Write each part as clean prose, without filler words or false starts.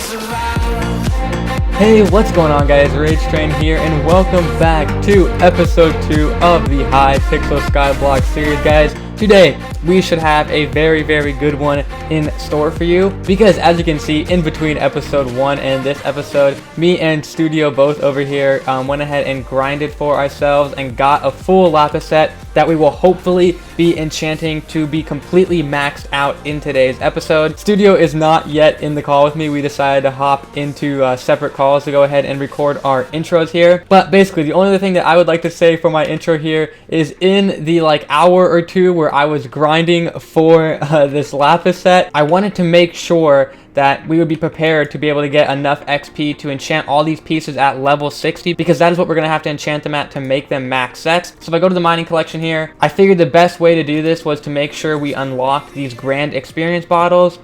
Hey, what's going on, guys? RageTrain here, and welcome back to episode 2 of the HYPIXEL SKYBLOCK series, guys. Today, we should have a very, very good one in store for you, because as you can see, in between episode 1 and this episode, me and Studio both over here went ahead and grinded for ourselves and got a full lapis set that we will hopefully be enchanting to be completely maxed out in today's episode. Studio is not yet in the call with me. We decided to hop into separate calls to go ahead and record our intros here. But basically, the only other thing that I would like to say for my intro here is in the hour or two where I was grinding for this lapis set, I wanted to make sure that we would be prepared to be able to get enough XP to enchant all these pieces at level 60, because that is what we're going to have to enchant them at to make them max sets. So if I go to the mining collection here, I figured the best way to do this was to make sure we unlock these grand experience bottles.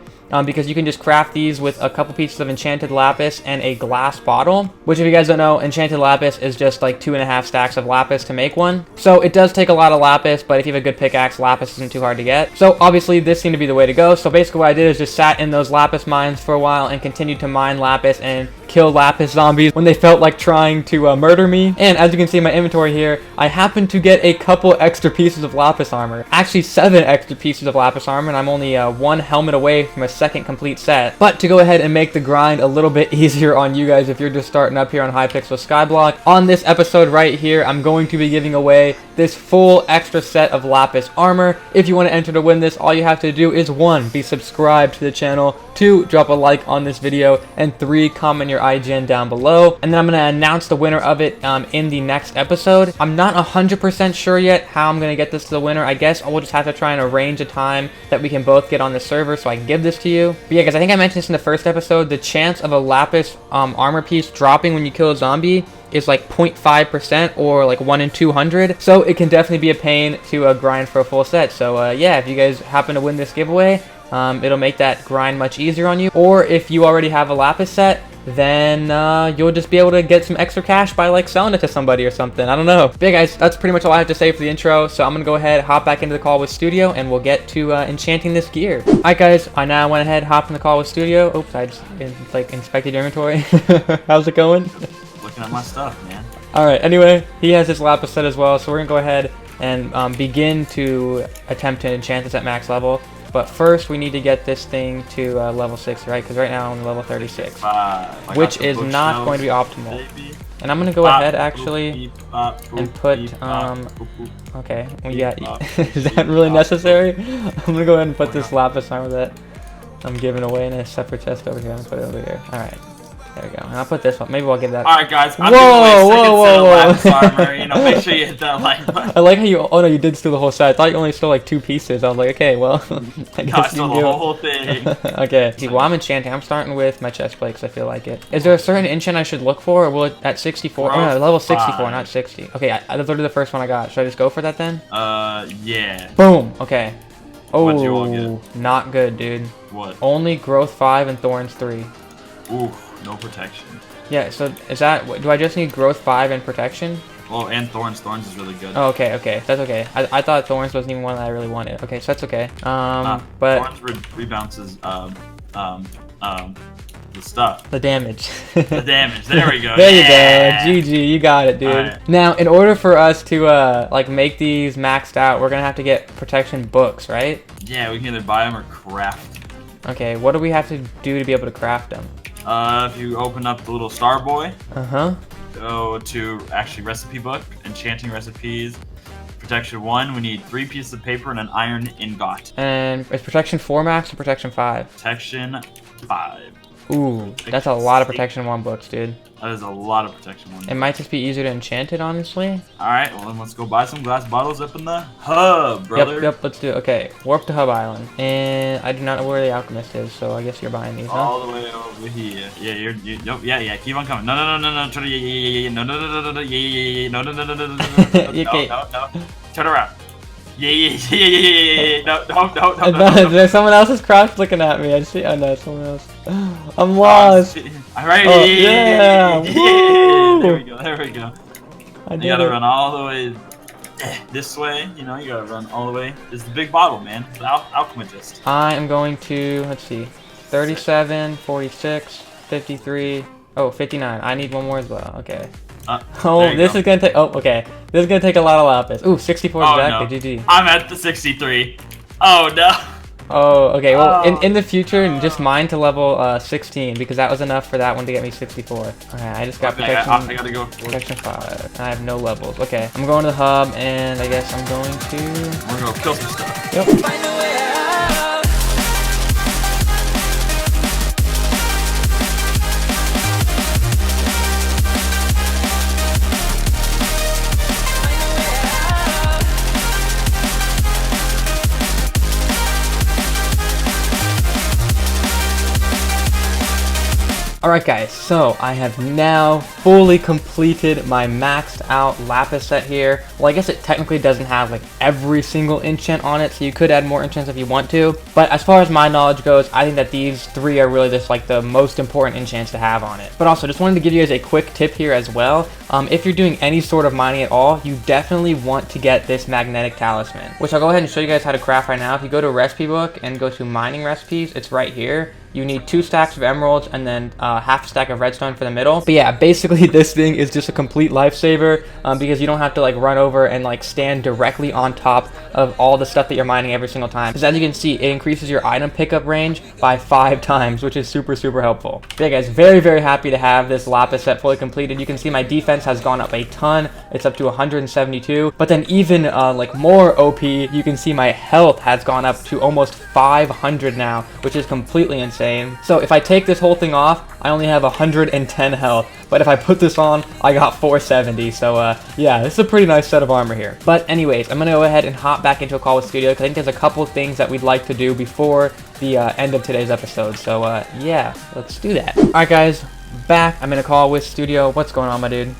Because you can just craft these with a couple pieces of enchanted lapis and a glass bottle, which, if you guys don't know, enchanted lapis is just like 2.5 stacks of lapis to make one. So it does take a lot of lapis, but if you have a good pickaxe, lapis isn't too hard to get. So obviously this seemed to be the way to go. So basically what I did is just sat in those lapis mines for a while and continued to mine lapis and kill lapis zombies when they felt like trying to murder me. And as you can see in my inventory here, I happened to get a couple extra pieces of lapis armor. Actually 7 extra pieces of lapis armor, and I'm only 1 helmet away from a second complete set. But to go ahead and make the grind a little bit easier on you guys if you're just starting up here on HYPIXEL SKYBLOCK, on this episode right here, I'm going to be giving away this full extra set of lapis armor. If you want to enter to win this, all you have to do is 1, be subscribed to the channel, 2, drop a like on this video, and 3, comment your IGN down below. And then I'm going to announce the winner of it in the next episode. I'm not 100% sure yet how I'm going to get this to the winner. I guess I will just have to try and arrange a time that we can both get on the server so I can give this to you. But yeah, guys, I think I mentioned this in the first episode. The chance of a lapis armor piece dropping when you kill a zombie is like 0.5% or like 1 in 200. So it can definitely be a pain to grind for a full set. So yeah, if you guys happen to win this giveaway, it'll make that grind much easier on you. Or if you already have a lapis set, then you'll just be able to get some extra cash by like selling it to somebody or something. I don't know. But yeah, guys, that's pretty much all I have to say for the intro. So I'm gonna go ahead, hop back into the call with Studio, and we'll get to enchanting this gear. Alright, guys, I now went ahead, hopped in the call with Studio. Oops, I just inspected your inventory. How's it going? Looking at my stuff, man. Alright, anyway, he has his lapis set as well, so we're gonna go ahead and begin to attempt to enchant this at max level. But first, we need to get this thing to level 60, right? Because right now I'm on level 36, which is not going to be optimal. Baby. And I'm going to go ahead, actually, and put, okay, we got, is that really necessary? I'm going to go ahead and put this lapis armor that I'm giving away in a separate chest over here. I'm going to put it over here. All right. There we go. And I'll put this one. Maybe we'll give that. Alright, guys. I'm whoa. Armor. You know, make sure you hit that like button. I like how you. Oh no, you did steal the whole set. I thought you only stole like 2 pieces. I was like, okay, well, I guess I stole the whole thing. Okay. See, well, I'm enchanting. I'm starting with my chest plate because I feel like it. Is there a certain enchant I should look for, or will it at 64? Oh no, level 64, not 60. Okay, that's literally the first one I got. Should I just go for that then? Yeah. Boom. Okay. Oh, what'd you all get? Not good, dude. What? Only growth 5 and thorns 3. Ooh, no protection. Yeah, so is that, do I just need growth 5 and protection? Oh, and thorns. Thorns is really good. Oh, okay, that's okay. I thought thorns wasn't even one that I really wanted. Okay, so that's okay. But thorns rebounces the stuff. The damage. The damage. There we go. There you go. GG, you got it, dude. Right. Now, in order for us to like make these maxed out, we're gonna have to get protection books, right? Yeah, we can either buy them or craft. Okay, what do we have to do to be able to craft them? If you open up the little star boy, go to actually recipe book, enchanting recipes, protection 1, we need 3 pieces of paper and an iron ingot. And is protection 4 max or protection 5? Protection 5. Ooh, that's a lot of protection 1 books, dude. That is a lot of protection 1 books. It might just be easier to enchant it, honestly. Alright, well then let's go buy some glass bottles up in the hub, brother. Yep, let's do it. Okay, warp to Hub Island. And I do not know where the alchemist is, so I guess you're buying these, huh? All the way over here. Yeah, nope, yeah, keep on coming. No, turn around. Yeah. No. There's someone else's crouch looking at me. I see. I know someone else. I'm lost. Alright. Oh, yeah. There we go. You gotta run all the way this way. You know, you gotta run all the way. This is the big bottle, man. The alchemist. I am going to, let's see, 37, 46. 53. Oh, 59. I need one more as well. Okay. Oh, this is gonna take. Oh, okay. This is gonna take a lot of lapis. Ooh, 64 is back. No. GG. I'm at the 63. Oh no. Oh, okay. Well, in the future, just mine to level 16 because that was enough for that one to get me 64. Alright, I just got protection. I gotta go. Protection 5. I have no levels. Okay, I'm going to the hub, and I guess I'm going to. We're gonna kill some stuff. Yep. Alright guys, so I have now fully completed my maxed out lapis set here. Well, I guess it technically doesn't have like every single enchant on it, so you could add more enchants if you want to. But as far as my knowledge goes, I think that these 3 are really just like the most important enchants to have on it. But also, just wanted to give you guys a quick tip here as well. If you're doing any sort of mining at all, you definitely want to get this magnetic talisman, which I'll go ahead and show you guys how to craft right now. If you go to recipe book and go to mining recipes, it's right here. You need 2 stacks of emeralds and then half a stack of redstone for the middle. But yeah, basically this thing is just a complete lifesaver because you don't have to like run over and like stand directly on top of all the stuff that you're mining every single time. Because as you can see, it increases your item pickup range by 5 times, which is super, super helpful. But yeah guys, very, very happy to have this lapis set fully completed. You can see my defense has gone up a ton. It's up to 172. But then even like more OP, you can see my health has gone up to almost 500 now, which is completely insane. So if I take this whole thing off, I only have 110 health. But if I put this on, I got 470. So yeah, this is a pretty nice set of armor here. But anyways, I'm going to go ahead and hop back into a call with Studio because I think there's a couple of things that we'd like to do before the end of today's episode. So yeah, let's do that. Alright guys, back. I'm in a call with Studio. What's going on, my dude?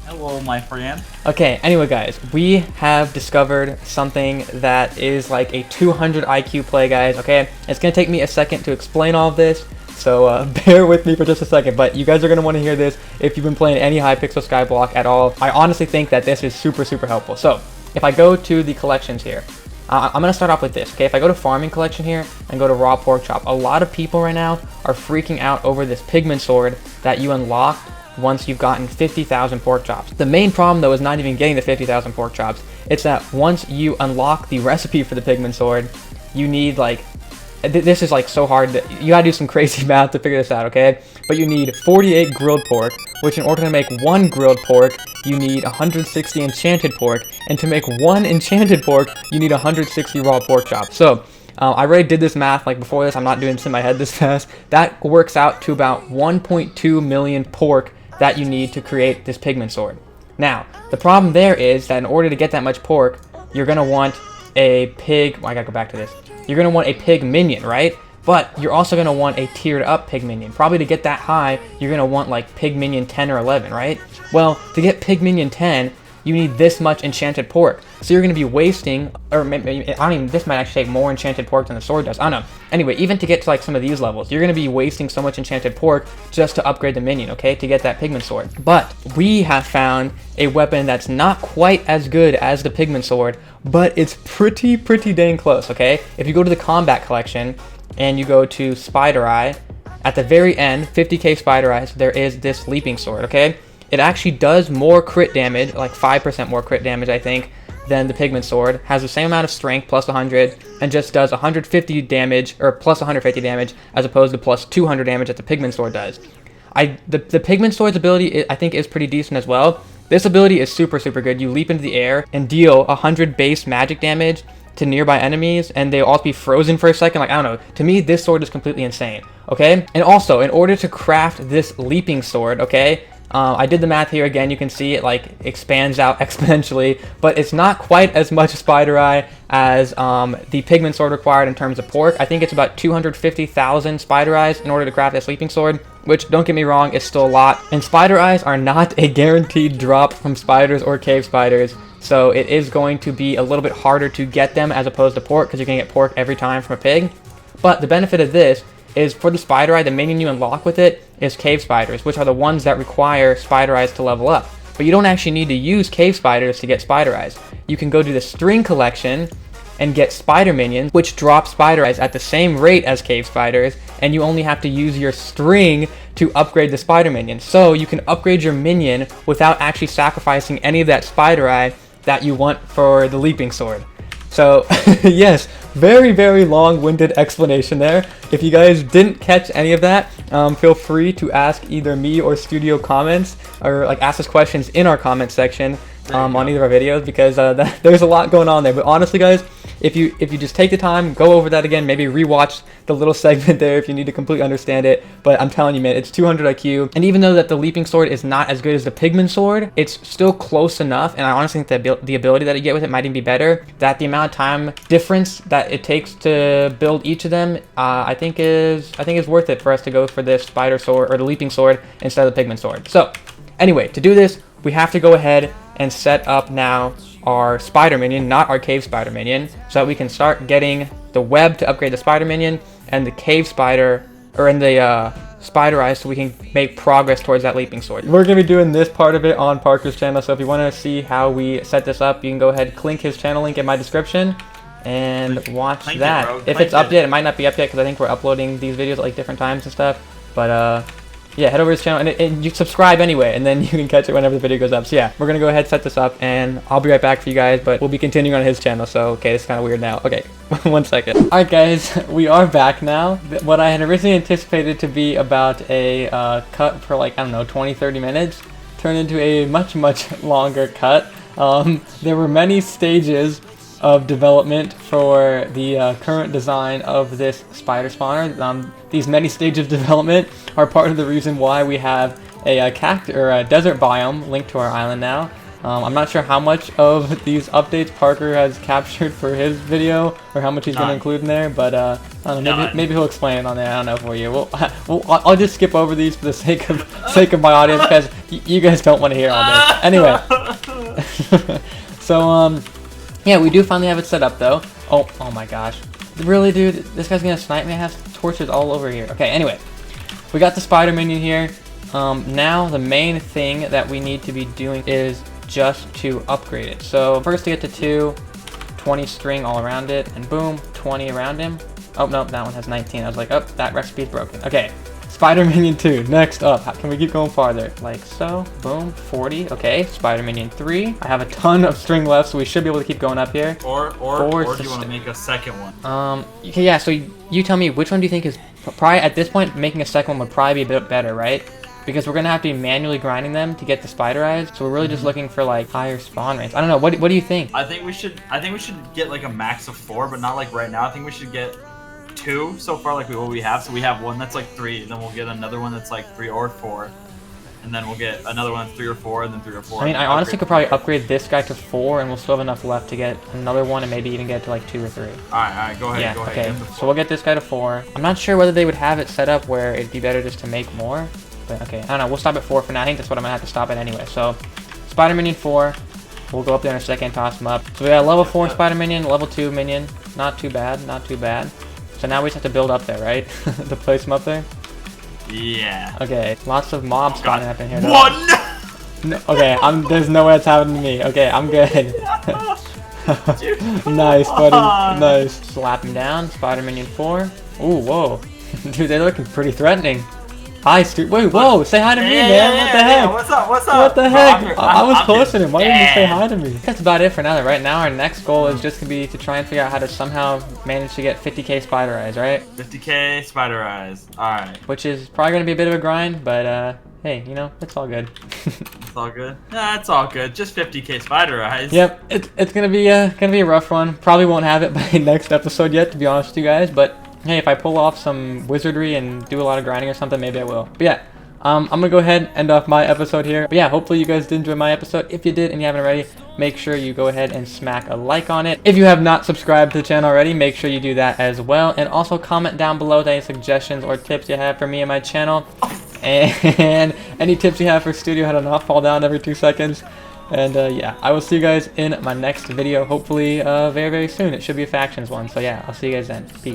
Hello, my friend. Okay, anyway guys, we have discovered something that is like a 200 IQ play, guys, okay? It's going to take me a second to explain all of this, so bear with me for just a second, but you guys are going to want to hear this if you've been playing any HYPIXEL Skyblock at all. I honestly think that this is super, super helpful. So, if I go to the collections here, I'm going to start off with this, okay? If I go to farming collection here and go to raw pork chop, a lot of people right now are freaking out over this pigment sword that you unlocked once you've gotten 50,000 pork chops. The main problem though is not even getting the 50,000 pork chops. It's that once you unlock the recipe for the pigment sword, you need like, this is like so hard that you gotta do some crazy math to figure this out, okay? But you need 48 grilled pork, which in order to make 1 grilled pork, you need 160 enchanted pork, and to make 1 enchanted pork, you need 160 raw pork chops. So, I already did this math like before this, I'm not doing this in my head this fast. That works out to about 1.2 million pork that you need to create this pigment sword. Now, the problem there is that in order to get that much pork, you're going to want a pig, well, I gotta go back to this. You're going to want a pig minion, right? But you're also going to want a tiered up pig minion. Probably to get that high, you're going to want like pig minion 10 or 11, right? Well, to get pig minion 10, you need this much enchanted pork. So you're going to be wasting, or maybe, I don't even, this might actually take more enchanted pork than the sword does. I don't know. Anyway, even to get to like some of these levels, you're going to be wasting so much enchanted pork just to upgrade the minion, okay, to get that pigment sword. But we have found a weapon that's not quite as good as the pigment sword, but it's pretty dang close, okay? If you go to the combat collection and you go to Spider Eye, at the very end, 50k Spider Eyes, there is this leaping sword, okay? It actually does more crit damage, like 5% more crit damage, I think, than the pigment sword. Has the same amount of strength, plus 100, and just does 150 damage, or plus 150 damage, as opposed to plus 200 damage that the pigment sword does. The pigment sword's ability, I think, is pretty decent as well. This ability is super good. You leap into the air and deal 100 base magic damage to nearby enemies, and they'll all be frozen for a second. Like, I don't know. To me, this sword is completely insane, okay? And also, in order to craft this leaping sword, okay, I did the math here again. You can see it like expands out exponentially, but it's not quite as much Spider Eye as the pigment sword required in terms of pork. I think it's about 250,000 Spider Eyes in order to craft this leaping sword, which, don't get me wrong, is still a lot. And Spider Eyes are not a guaranteed drop from spiders or cave spiders, so it is going to be a little bit harder to get them as opposed to pork, because you're going to get pork every time from a pig. But the benefit of this is for the Spider Eye, the minion you unlock with it is cave spiders, which are the ones that require Spider Eyes to level up. But you don't actually need to use cave spiders to get Spider Eyes. You can go to the string collection and get spider minions, which drop spider eyes at the same rate as cave spiders, and you only have to use your string to upgrade the spider minion. So you can upgrade your minion without actually sacrificing any of that spider eye that you want for the leaping sword. So yes, very, very long-winded explanation there. If you guys didn't catch any of that, feel free to ask either me or Studio comments, or like ask us questions in our comment section on either of our videos, because there's a lot going on there. But honestly, guys, if you just take the time, go over that again, maybe rewatch the little segment there if you need to completely understand it. But I'm telling you, man, it's 200 IQ. And even though that the leaping sword is not as good as the pigman sword, it's still close enough. And I honestly think that the ability that you get with it might even be better. That the amount of time difference that it takes to build each of them, I think is worth it for us to go for this spider sword or the leaping sword instead of the pigman sword. So anyway, to do this, we have to go ahead and set up now our spider minion, not our cave spider minion, so that we can start getting the web to upgrade the spider minion and the cave spider, or in the spider eyes, so we can make progress towards that leaping sword. We're going to be doing this part of it on Parker's channel, so if you want to see how we set this up, you can go ahead and click his channel link in my description and watch that. If it's up yet, it might not be up yet because I think we're uploading these videos at like different times and stuff, but yeah, head over to his channel and you subscribe anyway, and then you can catch it whenever the video goes up. So yeah, we're gonna go ahead and set this up, and I'll be right back for you guys, but we'll be continuing on his channel. So okay, this is kind of weird now. Okay, 1 second. All right, guys, we are back now. What I had originally anticipated to be about a cut for like, I don't know, 20-30 minutes turned into a much longer cut. There were many stages of development for the current design of this spider spawner. These many stages of development are part of the reason why we have a cactus or a desert biome linked to our island now. I'm not sure how much of these updates Parker has captured for his video, or how much he's going to include in there, but I don't know, maybe he'll explain it on there. I don't know for you. I'll just skip over these for the sake of my audience, because you guys don't want to hear all this. Anyway, so yeah, we do finally have it set up though. Oh my gosh. Really, dude? This guy's gonna snipe me? I have torches all over here. Okay, anyway. We got the spider minion here. Now the main thing that we need to be doing is just to upgrade it. So first to get to 2, 20 string all around it, and boom, 20 around him. Oh, no, that one has 19. I was like, oh, that recipe's broken. Okay. Spider Minion 2, next up. Can we keep going farther? Like so. Boom, 40. Okay, Spider Minion 3. I have a ton of string left, so we should be able to keep going up here. Or do you want to make a second one? Okay, yeah, so you tell me, which one do you think is... Probably, at this point, making a second one would probably be a bit better, right? Because we're going to have to be manually grinding them to get the spider eyes, so we're really just looking for, like, higher spawn rates. I don't know, what do you think? I think we should get, like, a max of 4, but not, like, right now. I think we should get 2 so far, like what we have. So we have one that's like 3, and then we'll get another one that's like 3 or 4, and then we'll get another one that's 3 or 4, and then 3 or 4. I mean, I honestly could probably upgrade this guy to 4, and we'll still have enough left to get another one, and maybe even get to like 2 or 3. Alright, go ahead. Yeah, go ahead. Okay, so we'll get this guy to 4. I'm not sure whether they would have it set up where it'd be better just to make more, but okay, I don't know. We'll stop at 4 for now. I think that's what I'm gonna have to stop at anyway. So, Spider Minion 4. We'll go up there in a second, toss him up. So we got a level 4 Spider Minion, level 2 Minion. Not too bad, not too bad. So now we just have to build up there, right? To place them up there? Yeah. Okay, lots of mobs spawning up in here. One! No, okay, there's no way it's happening to me. Okay, I'm good. Nice, buddy. Nice. Slap him down. Spider Minion 4. Ooh, whoa. Dude, they're looking pretty threatening. Hi, Stu. Wait, whoa, say hi to me, man. What the heck? Yeah, what's up? What the heck? I was close to him. Why didn't you say hi to me? That's about it for now. Right now, our next goal is just going to be to try and figure out how to somehow manage to get 50k spider eyes, right? 50k spider eyes. Alright. Which is probably going to be a bit of a grind, but, hey, you know, it's all good. It's all good? Nah, it's all good. Just 50k spider eyes. Yep, it's going to be a rough one. Probably won't have it by next episode yet, to be honest with you guys, but... Hey, if I pull off some wizardry and do a lot of grinding or something, maybe I will. But yeah, I'm going to go ahead and end off my episode here. But yeah, hopefully you guys did enjoy my episode. If you did and you haven't already, make sure you go ahead and smack a like on it. If you have not subscribed to the channel already, make sure you do that as well. And also comment down below with any suggestions or tips you have for me and my channel. And any tips you have for Studio, how to not fall down every 2 seconds. And yeah, I will see you guys in my next video, hopefully very soon. It should be a factions one. So yeah, I'll see you guys then. Peace.